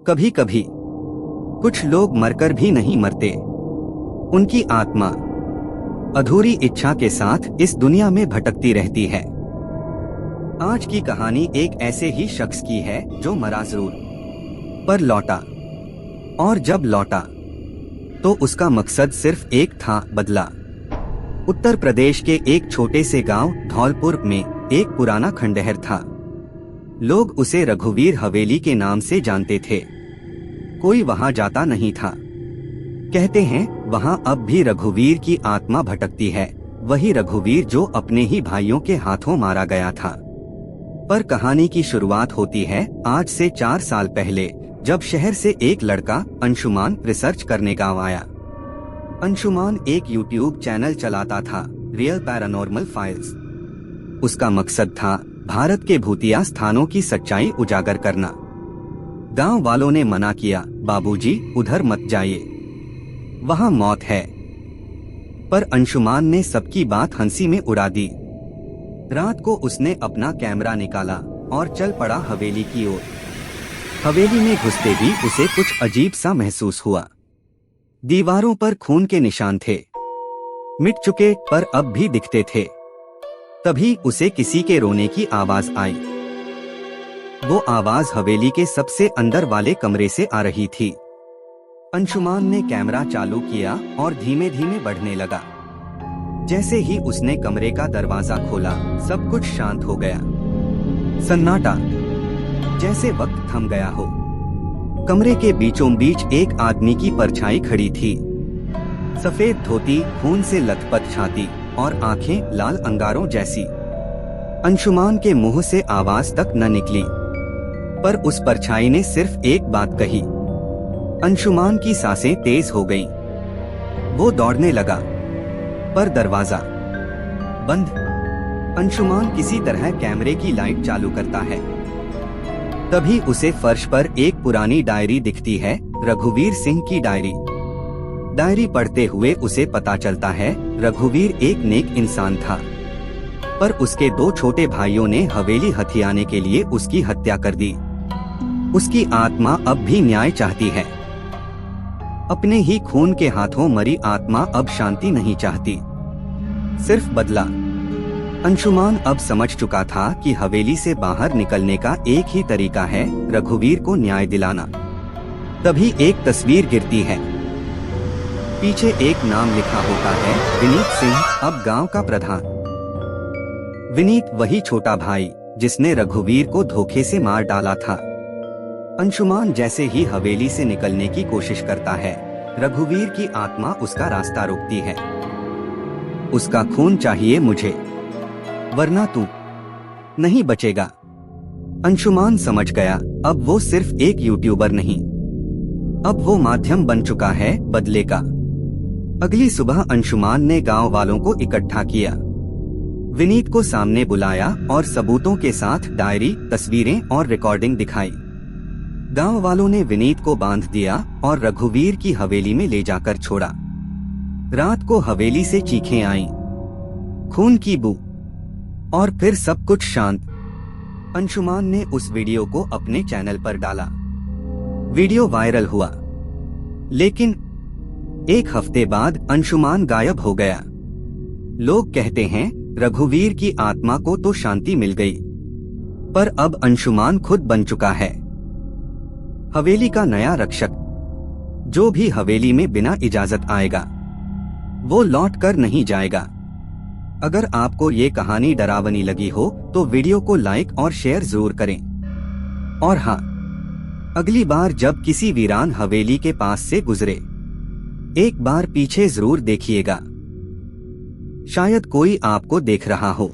कभी कभी कुछ लोग मरकर भी नहीं मरते। उनकी आत्मा अधूरी इच्छा के साथ इस दुनिया में भटकती रहती है। आज की कहानी एक ऐसे ही शख्स की है जो मरा जरूर पर लौटा, और जब लौटा तो उसका मकसद सिर्फ एक था, बदला। उत्तर प्रदेश के एक छोटे से गांव धौलपुर में एक पुराना खंडहर था। लोग उसे रघुवीर हवेली के नाम से जानते थे। कोई वहां जाता नहीं था। कहते हैं वहां अब भी रघुवीर की आत्मा भटकती है, वही रघुवीर जो अपने ही भाइयों के हाथों मारा गया था। पर कहानी की शुरुआत होती है आज से 4 साल पहले, जब शहर से एक लड़का अंशुमान रिसर्च करने गांव आया। अंशुमान एक यूट्यूब चैनल चलाता था, रियल पैरानॉर्मल फाइल्स। उसका मकसद था भारत के भूतिया स्थानों की सच्चाई उजागर करना। गांव वालों ने मना किया, बाबूजी उधर मत जाइए, वहां मौत है। पर अंशुमान ने सबकी बात हंसी में उड़ा दी। रात को उसने अपना कैमरा निकाला और चल पड़ा हवेली की ओर। हवेली में घुसते ही उसे कुछ अजीब सा महसूस हुआ। दीवारों पर खून के निशान थे, मिट चुके पर अब भी दिखते थे। तभी उसे किसी के रोने की आवाज आई। वो आवाज हवेली के सबसे अंदर वाले कमरे से आ रही थी। अंशुमान ने कैमरा चालू किया और धीमे धीमे बढ़ने लगा। जैसे ही उसने कमरे का दरवाजा खोला, सब कुछ शांत हो गया। सन्नाटा, जैसे वक्त थम गया हो। कमरे के बीचों बीच एक आदमी की परछाई खड़ी थी। सफेद धोती, खून से लथपथ छाती और आंखें लाल अंगारों जैसी। अंशुमान के मुंह से आवाज तक न निकली, पर उस परछाई ने सिर्फ एक बात कही। अंशुमान की सांसें तेज हो गईं। वो दौड़ने लगा, पर दरवाजा बंद। अंशुमान किसी तरह कैमरे की लाइट चालू करता है। तभी उसे फर्श पर एक पुरानी डायरी दिखती है, रघुवीर सिंह की डायरी। डायरी पढ़ते हुए उसे पता चलता है रघुवीर एक नेक इंसान था, पर उसके 2 छोटे भाइयों ने हवेली हथियाने के लिए उसकी हत्या कर दी। उसकी आत्मा अब भी न्याय चाहती है। अपने ही खून के हाथों मरी आत्मा अब शांति नहीं चाहती, सिर्फ बदला। अंशुमान अब समझ चुका था कि हवेली से बाहर निकलने का एक ही तरीका है, रघुवीर को न्याय दिलाना। तभी एक तस्वीर गिरती है। पीछे एक नाम लिखा होता है, विनीत सिंह, अब गांव का प्रधान। विनीत वही छोटा भाई जिसने रघुवीर को धोखे से मार डाला था। अंशुमान जैसे ही हवेली से निकलने की कोशिश करता है, रघुवीर की आत्मा उसका रास्ता रोकती है। उसका खून चाहिए मुझे, वरना तू नहीं बचेगा। अंशुमान समझ गया, अब वो सिर्फ एक यूट्यूबर नहीं, अब वो माध्यम बन चुका है बदले का। अगली सुबह अंशुमान ने गांव वालों को इकट्ठा किया। विनीत को सामने बुलाया और सबूतों के साथ डायरी, तस्वीरें और रिकॉर्डिंग दिखाई। गांव वालों ने विनीत को बांध दिया और रघुवीर की हवेली में ले जाकर छोड़ा। रात को हवेली से चीखें आईं, खून की बू, और फिर सब कुछ शांत। अंशुमान ने उस वीडियो को अपने चैनल पर डाला। वीडियो वायरल हुआ, लेकिन 1 हफ्ते बाद अंशुमान गायब हो गया। लोग कहते हैं रघुवीर की आत्मा को तो शांति मिल गई, पर अब अंशुमान खुद बन चुका है हवेली का नया रक्षक। जो भी हवेली में बिना इजाजत आएगा, वो लौट कर नहीं जाएगा। अगर आपको ये कहानी डरावनी लगी हो तो वीडियो को लाइक और शेयर जरूर करें। और हाँ, अगली बार जब किसी वीरान हवेली के पास से गुजरे, एक बार पीछे जरूर देखिएगा, शायद कोई आपको देख रहा हो।